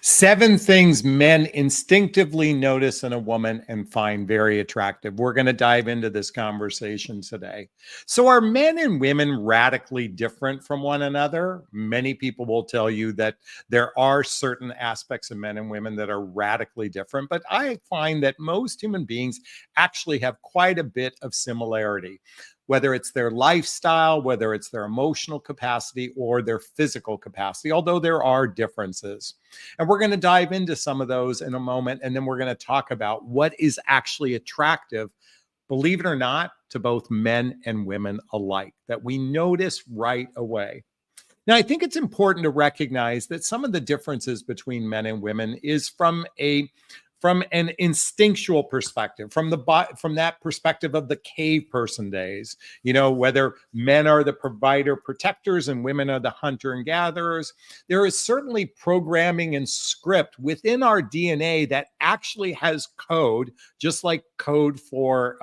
Seven things men instinctively notice in a woman and find very attractive. We're going to dive into this conversation today. So, are men and women radically different from one another? Many people will tell you that there are certain aspects of men and women that are radically different, but I find that most human beings actually have quite a bit of similarity, whether it's their lifestyle, whether it's their emotional capacity, or their physical capacity, although there are differences. And we're going to dive into some of those in a moment. And then we're going to talk about what is actually attractive, believe it or not, to both men and women alike, that we notice right away. Now, I think it's important to recognize that some of the differences between men and women is from an instinctual perspective, from that perspective of the cave person days. You know, whether men are the provider protectors and women are the hunter and gatherers. There is certainly programming and script within our DNA that actually has code, just like code for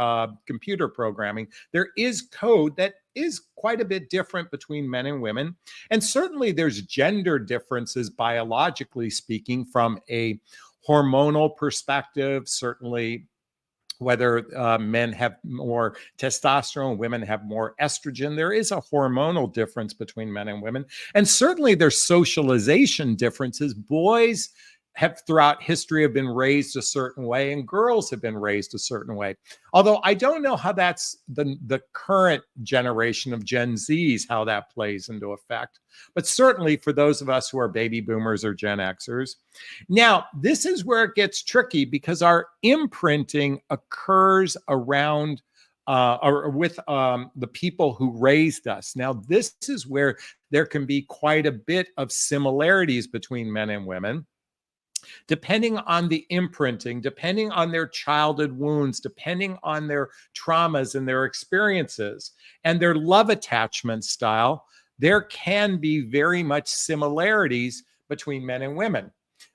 computer programming. There is code that is quite a bit different between men and women. And certainly there's gender differences, biologically speaking, from a hormonal perspective. Certainly, whether men have more testosterone, women have more estrogen, there is a hormonal difference between men and women. And certainly there's socialization differences. Boys have throughout history have been raised a certain way, and girls have been raised a certain way. Although I don't know how that's the current generation of Gen Zs, how that plays into effect. But certainly for those of us who are baby boomers or Gen Xers. Now, this is where it gets tricky because our imprinting occurs around or with the people who raised us. Now, this is where there can be quite a bit of similarities between men and women, depending on the imprinting, depending on their childhood wounds, depending on their traumas and their experiences and their love attachment style. There can be very much similarities between men and women.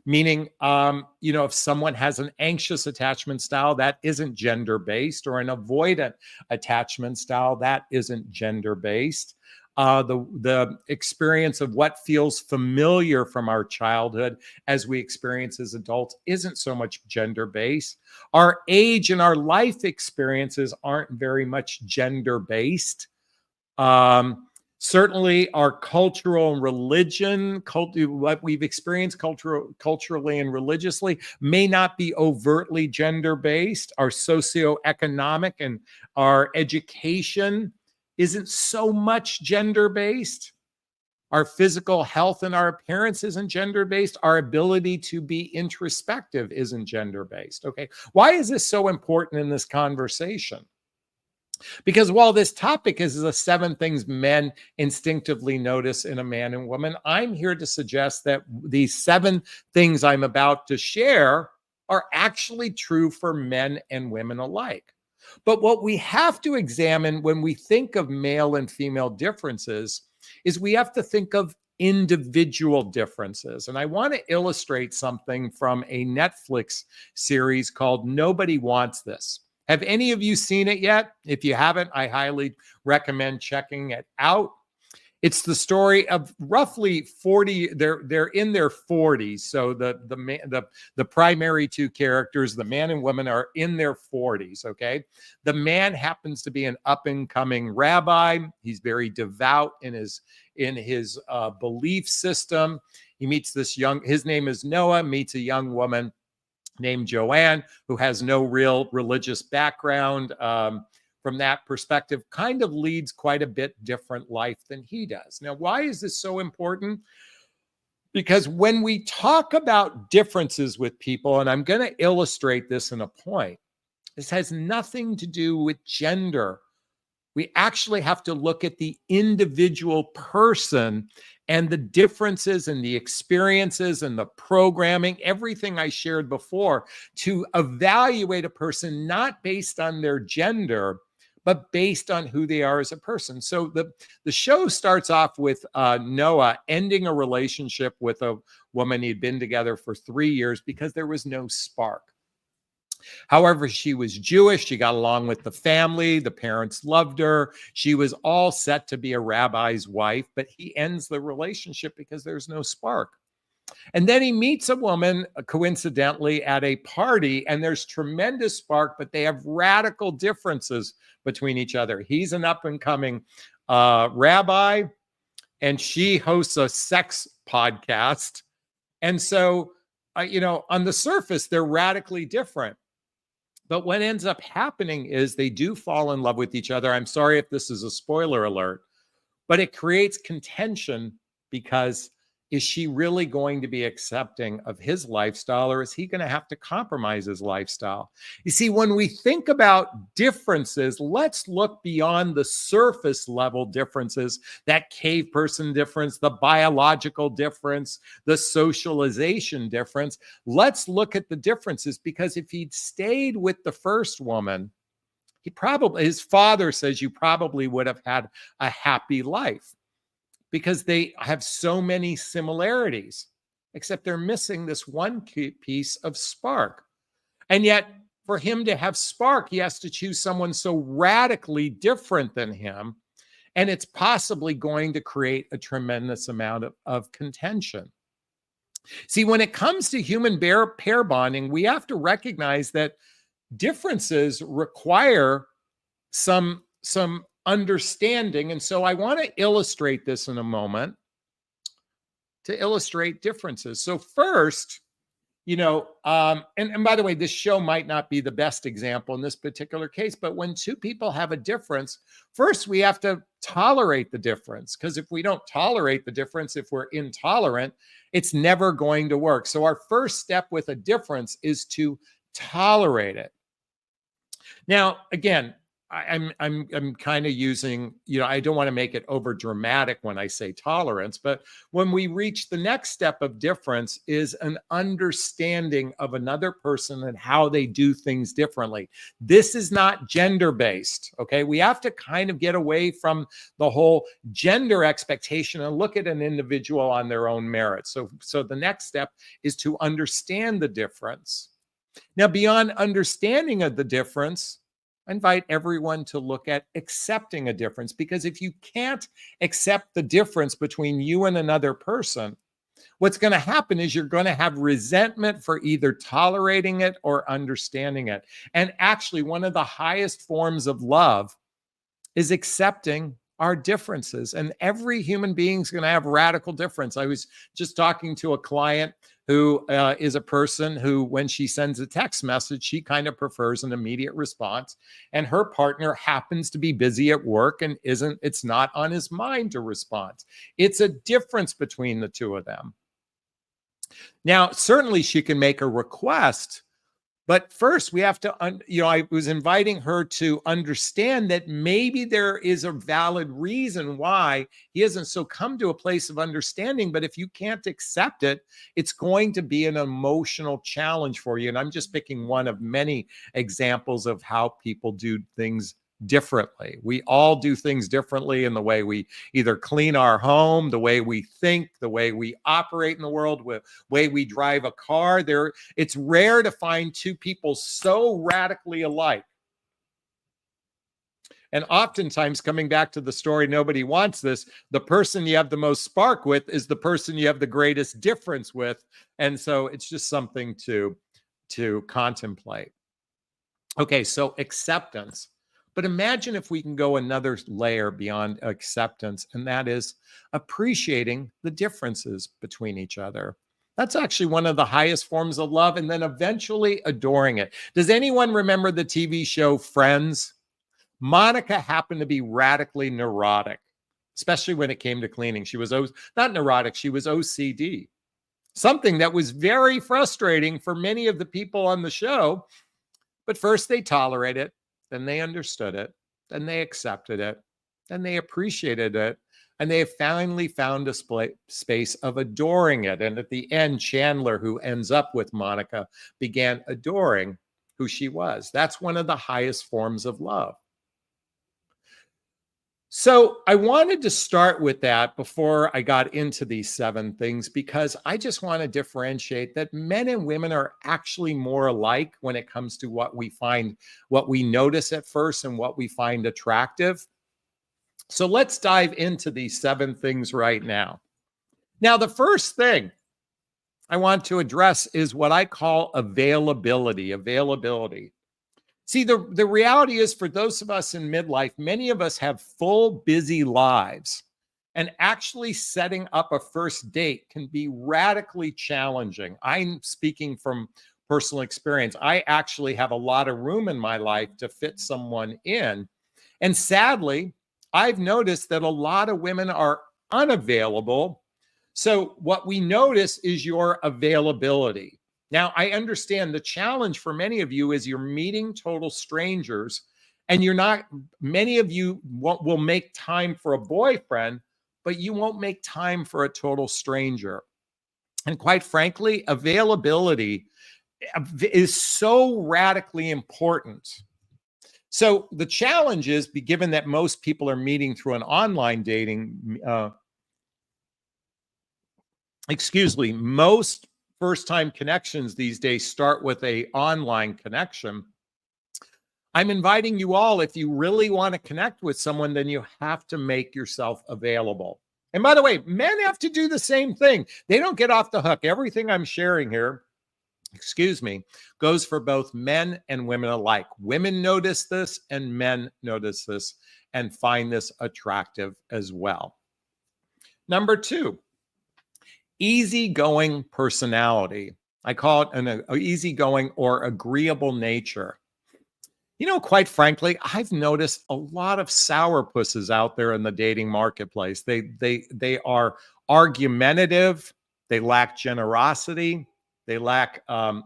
Meaning, if someone has an anxious attachment style, that isn't gender-based, or an avoidant attachment style, that isn't gender-based. The experience of what feels familiar from our childhood as we experience as adults isn't so much gender-based. Our age and our life experiences aren't very much gender-based. Certainly our cultural and religion, what we've experienced culturally and religiously may not be overtly gender-based. Our socioeconomic and our education isn't so much gender-based. Our physical health and our appearance isn't gender-based. Our ability to be introspective isn't gender-based. Okay. Why is this so important in this conversation? Because while this topic is the 7 things men instinctively notice in a man and woman, I'm here to suggest that these 7 things I'm about to share are actually true for men and women alike. But what we have to examine when we think of male and female differences is we have to think of individual differences. And I want to illustrate something from a Netflix series called Nobody Wants This. Have any of you seen it yet? If you haven't, I highly recommend checking it out. It's the story of roughly 40. They're in their 40s. So the primary 2 characters, the man and woman, are in their 40s. Okay, the man happens to be an up and coming rabbi. He's very devout in his belief system. He meets his name is Noah. Meets a young woman named Joanne, who has no real religious background. From that perspective, kind of leads quite a bit different life than he does. Now, why is this so important? Because when we talk about differences with people, and I'm going to illustrate this in a point, this has nothing to do with gender. We actually have to look at the individual person and the differences and the experiences and the programming, everything I shared before, to evaluate a person not based on their gender, but based on who they are as a person. So the show starts off with Noah ending a relationship with a woman he'd been together for 3 years because there was no spark. However, she was Jewish. She got along with the family. The parents loved her. She was all set to be a rabbi's wife, but he ends the relationship because there's no spark. And then he meets a woman coincidentally at a party, and there's tremendous spark, but they have radical differences between each other. He's an up and coming rabbi, and she hosts a sex podcast. And so, on the surface, they're radically different. But what ends up happening is they do fall in love with each other. I'm sorry if this is a spoiler alert, but it creates contention because is she really going to be accepting of his lifestyle, or is he going to have to compromise his lifestyle? You see, when we think about differences, let's look beyond the surface level differences, that cave person difference, the biological difference, the socialization difference. Let's look at the differences, because if he'd stayed with the first woman, his father says you probably would have had a happy life, because they have so many similarities, except they're missing this one piece of spark. And yet, for him to have spark, he has to choose someone so radically different than him. And it's possibly going to create a tremendous amount of contention. See, when it comes to human pair bonding, we have to recognize that differences require some understanding. And so I want to illustrate this in a moment, to illustrate differences. So first, and by the way, this show might not be the best example in this particular case, but when two people have a difference, first we have to tolerate the difference, because if we don't tolerate the difference, if we're intolerant, it's never going to work. So our first step with a difference is to tolerate it. Now, again, I'm kind of using, I don't want to make it over dramatic when I say tolerance, but when we reach the next step of difference is an understanding of another person and how they do things differently. This is not gender-based, okay? We have to kind of get away from the whole gender expectation and look at an individual on their own merit. So the next step is to understand the difference. Now, beyond understanding of the difference, I invite everyone to look at accepting a difference, because if you can't accept the difference between you and another person, what's going to happen is you're going to have resentment for either tolerating it or understanding it. And actually, one of the highest forms of love is accepting our differences. And every human being is going to have radical difference. I was just talking to a client who is a person who, when she sends a text message, she kind of prefers an immediate response. And her partner happens to be busy at work and it's not on his mind to respond. It's a difference between the two of them. Now, certainly she can make a request, but first we have to, I was inviting her to understand that maybe there is a valid reason why he hasn't so come to a place of understanding. But if you can't accept it, it's going to be an emotional challenge for you. And I'm just picking one of many examples of how people do things differently. We all do things differently in the way we either clean our home, the way we think, the way we operate in the world, the way we drive a car. It's rare to find two people so radically alike. And oftentimes, coming back to the story, nobody wants this, the person you have the most spark with is the person you have the greatest difference with. And so it's just something to contemplate. Okay, so acceptance. But imagine if we can go another layer beyond acceptance, and that is appreciating the differences between each other. That's actually one of the highest forms of love, and then eventually adoring it. Does anyone remember the TV show Friends? Monica happened to be radically neurotic, especially when it came to cleaning. She was not neurotic, she was OCD. Something that was very frustrating for many of the people on the show. But first they tolerate it. Then they understood it, then they accepted it, then they appreciated it, and they have finally found a space of adoring it. And at the end, Chandler, who ends up with Monica, began adoring who she was. That's one of the highest forms of love. So I wanted to start with that before I got into these 7 things, because I just want to differentiate that men and women are actually more alike when it comes to what we notice at first and what we find attractive. So let's dive into these 7 things right now. Now, the first thing I want to address is what I call availability. Availability. See, the reality is for those of us in midlife, many of us have full, busy lives. And actually setting up a first date can be radically challenging. I'm speaking from personal experience. I actually have a lot of room in my life to fit someone in. And sadly, I've noticed that a lot of women are unavailable. So, what we notice is your availability. Now, I understand the challenge for many of you is you're meeting total strangers and you're not, many of you will make time for a boyfriend, but you won't make time for a total stranger. And quite frankly, availability is so radically important. So the challenge is, given that most people are meeting through an online dating, most first-time connections these days start with a online connection. I'm inviting you all, if you really want to connect with someone, then you have to make yourself available. And by the way, men have to do the same thing. They don't get off the hook. Everything I'm sharing here, goes for both men and women alike. Women notice this and men notice this and find this attractive as well. Number 2, easygoing personality. I call it an easygoing or agreeable nature. You know, quite frankly, I've noticed a lot of sourpusses out there in the dating marketplace. They are argumentative. They lack generosity. They lack, a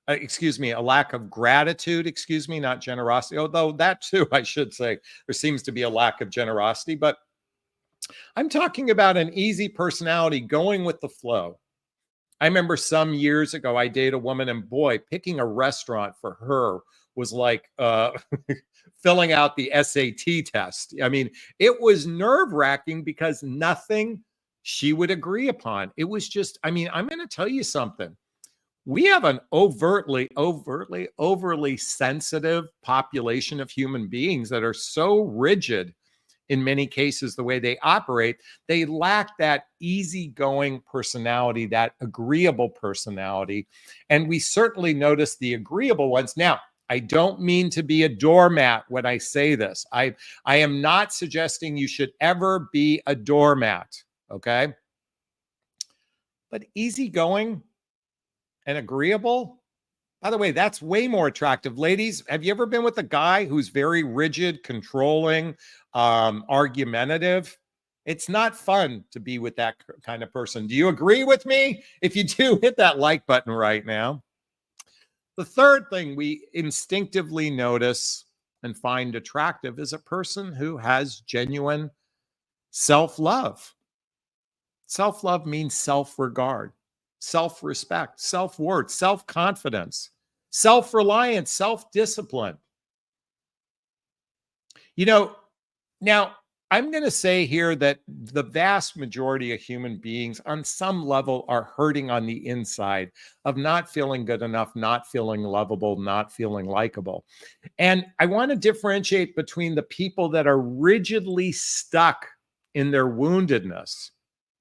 lack of gratitude. Not generosity. Although that too, I should say, there seems to be a lack of generosity. But I'm talking about an easy personality going with the flow. I remember some years ago, I dated a woman, and boy, picking a restaurant for her was like filling out the SAT test. I mean, it was nerve wracking because nothing she would agree upon. It was just, I mean, I'm going to tell you something. We have an overly sensitive population of human beings that are so rigid in many cases, the way they operate. They lack that easygoing personality, that agreeable personality. And we certainly notice the agreeable ones. Now, I don't mean to be a doormat when I say this. I am not suggesting you should ever be a doormat, okay? But easygoing and agreeable, by the way, that's way more attractive. Ladies, have you ever been with a guy who's very rigid, controlling, argumentative? It's not fun to be with that kind of person. Do you agree with me? If you do, hit that like button right now. The third thing we instinctively notice and find attractive is a person who has genuine self-love. Self-love means self-regard, self-respect, self-worth, self-confidence, self-reliance, self-discipline. You know, now I'm going to say here that the vast majority of human beings on some level are hurting on the inside of not feeling good enough, not feeling lovable, not feeling likable. And I want to differentiate between the people that are rigidly stuck in their woundedness.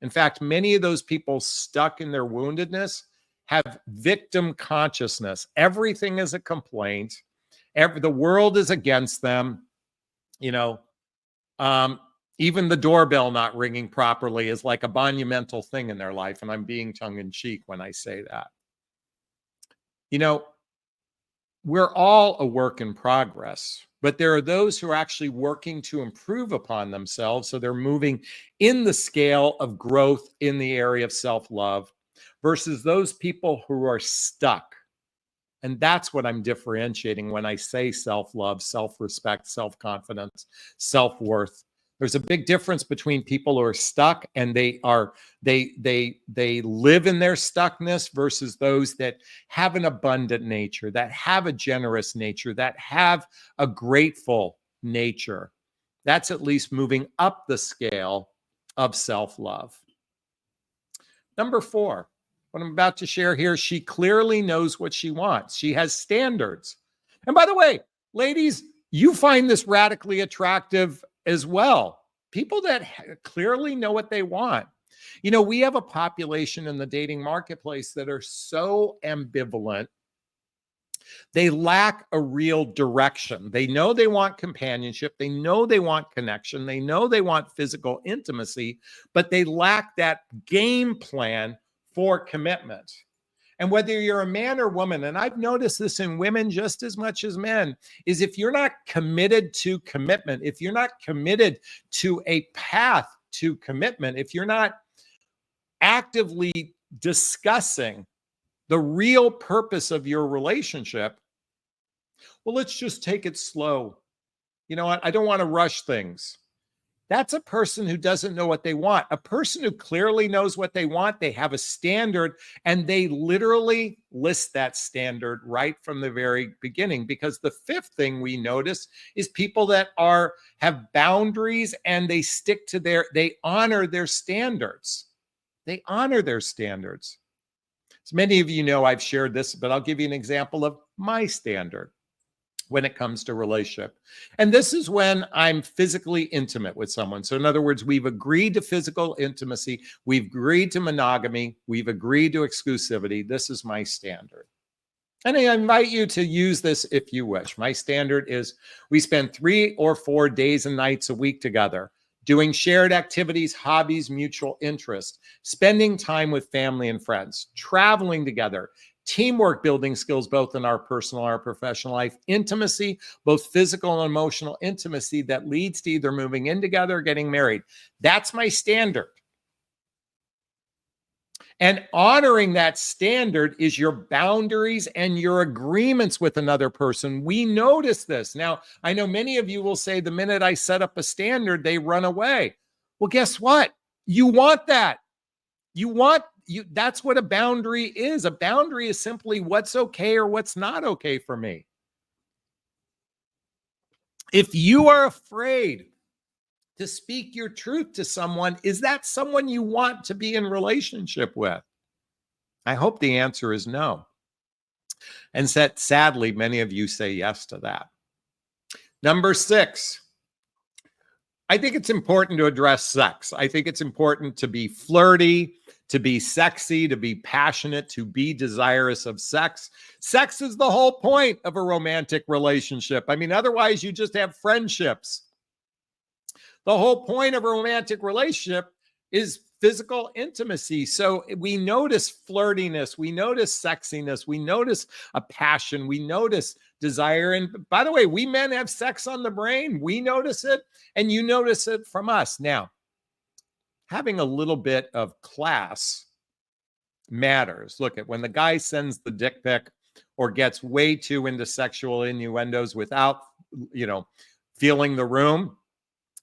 In fact, many of those people stuck in their woundedness have victim consciousness. Everything is a complaint. The world is against them. You know, even the doorbell not ringing properly is like a monumental thing in their life. And I'm being tongue in cheek when I say that. You know, we're all a work in progress, but there are those who are actually working to improve upon themselves. So they're moving in the scale of growth in the area of self-love versus those people who are stuck. And that's what I'm differentiating when I say self-love, self-respect, self-confidence, self-worth. There's a big difference between people who are stuck and they live in their stuckness versus those that have an abundant nature, that have a generous nature, that have a grateful nature. That's at least moving up the scale of self-love. Number 4. What I'm about to share here, she clearly knows what she wants. She has standards. And by the way, ladies, you find this radically attractive as well. People that clearly know what they want. You know, we have a population in the dating marketplace that are so ambivalent. They lack a real direction. They know they want companionship. They know they want connection. They know they want physical intimacy, but they lack that game plan for commitment. And whether you're a man or woman, and I've noticed this in women just as much as men, is if you're not committed to commitment, if you're not committed to a path to commitment, if you're not actively discussing the real purpose of your relationship, well, let's just take it slow. You know what? I don't want to rush things. That's a person who doesn't know what they want. A person who clearly knows what they want, they have a standard, and they literally list that standard right from the very beginning. Because the fifth thing we notice is people that have boundaries and they stick to they honor their standards. They honor their standards. As many of you know, I've shared this, but I'll give you an example of my standard when it comes to relationship. And this is when I'm physically intimate with someone. So in other words, we've agreed to physical intimacy, we've agreed to monogamy, we've agreed to exclusivity. This is my standard. And I invite you to use this if you wish. My standard is we spend 3 or 4 days and nights a week together, doing shared activities, hobbies, mutual interest, spending time with family and friends, traveling together, teamwork, building skills both in our personal and our professional life, intimacy, both physical and emotional intimacy that leads to either moving in together or getting married. That's my standard. And honoring that standard is your boundaries and your agreements with another person. We notice this. Now, I know many of you will say the minute I set up a standard, they run away. Well, guess what? You want that. That's what a boundary is. A boundary is simply what's okay or what's not okay for me. If you are afraid to speak your truth to someone, is that someone you want to be in relationship with? I hope the answer is no. And sadly, many of you say yes to that. Number 6, I think it's important to address sex. I think it's important to be flirty, to be sexy, to be passionate, to be desirous of sex. Sex is the whole point of a romantic relationship. I mean, otherwise you just have friendships. The whole point of a romantic relationship is physical intimacy. So we notice flirtiness, we notice sexiness, we notice a passion, we notice desire. And by the way, we men have sex on the brain. We notice it, and you notice it from us. Now, having a little bit of class matters. Look at when the guy sends the dick pic or gets way too into sexual innuendos without, feeling the room.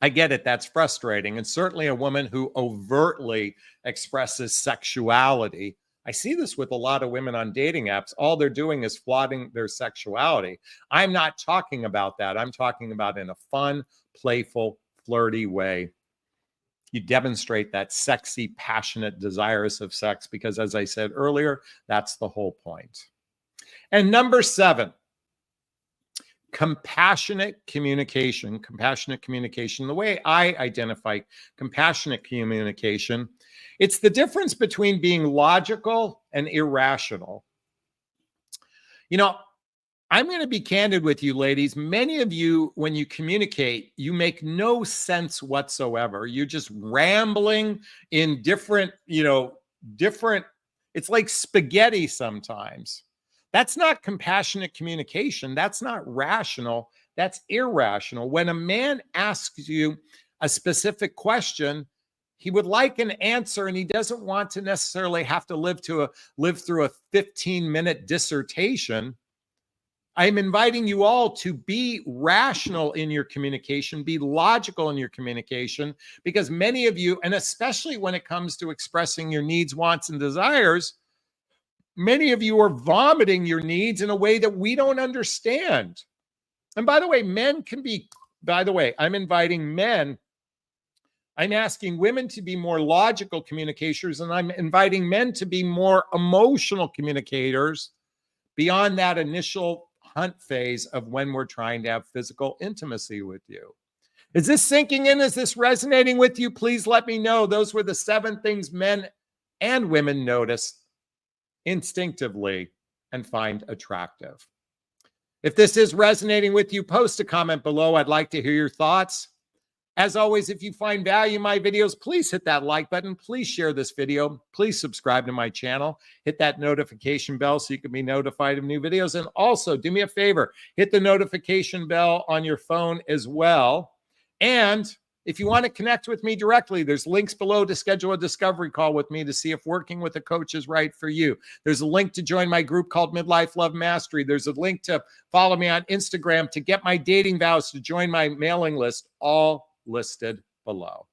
I get it. That's frustrating. And certainly a woman who overtly expresses sexuality. I see this with a lot of women on dating apps. All they're doing is flaunting their sexuality. I'm not talking about that. I'm talking about in a fun, playful, flirty way. You demonstrate that sexy, passionate, desirous of sex because, as I said earlier, that's the whole point. And number 7, compassionate communication. Compassionate communication. The way I identify compassionate communication, it's the difference between being logical and irrational. I'm going to be candid with you, ladies. Many of you, when you communicate, you make no sense whatsoever. You're just rambling in different, it's like spaghetti sometimes. That's not compassionate communication. That's not rational. That's irrational. When a man asks you a specific question, he would like an answer, and he doesn't want to necessarily have to live through a 15-minute dissertation. I'm inviting you all to be rational in your communication, be logical in your communication, because many of you, and especially when it comes to expressing your needs, wants, and desires, many of you are vomiting your needs in a way that we don't understand. And by the way, I'm inviting men. I'm asking women to be more logical communicators, and I'm inviting men to be more emotional communicators beyond that initial hunt phase of when we're trying to have physical intimacy with you. Is this sinking in? Is this resonating with you? Please let me know. Those were the 7 things men and women notice instinctively and find attractive. If this is resonating with you, post a comment below. I'd like to hear your thoughts. As always, if you find value in my videos, please hit that like button. Please share this video. Please subscribe to my channel. Hit that notification bell so you can be notified of new videos. And also, do me a favor, hit the notification bell on your phone as well. And if you want to connect with me directly, there's links below to schedule a discovery call with me to see if working with a coach is right for you. There's a link to join my group called Midlife Love Mastery. There's a link to follow me on Instagram, to get my dating vows, to join my mailing list, all listed below.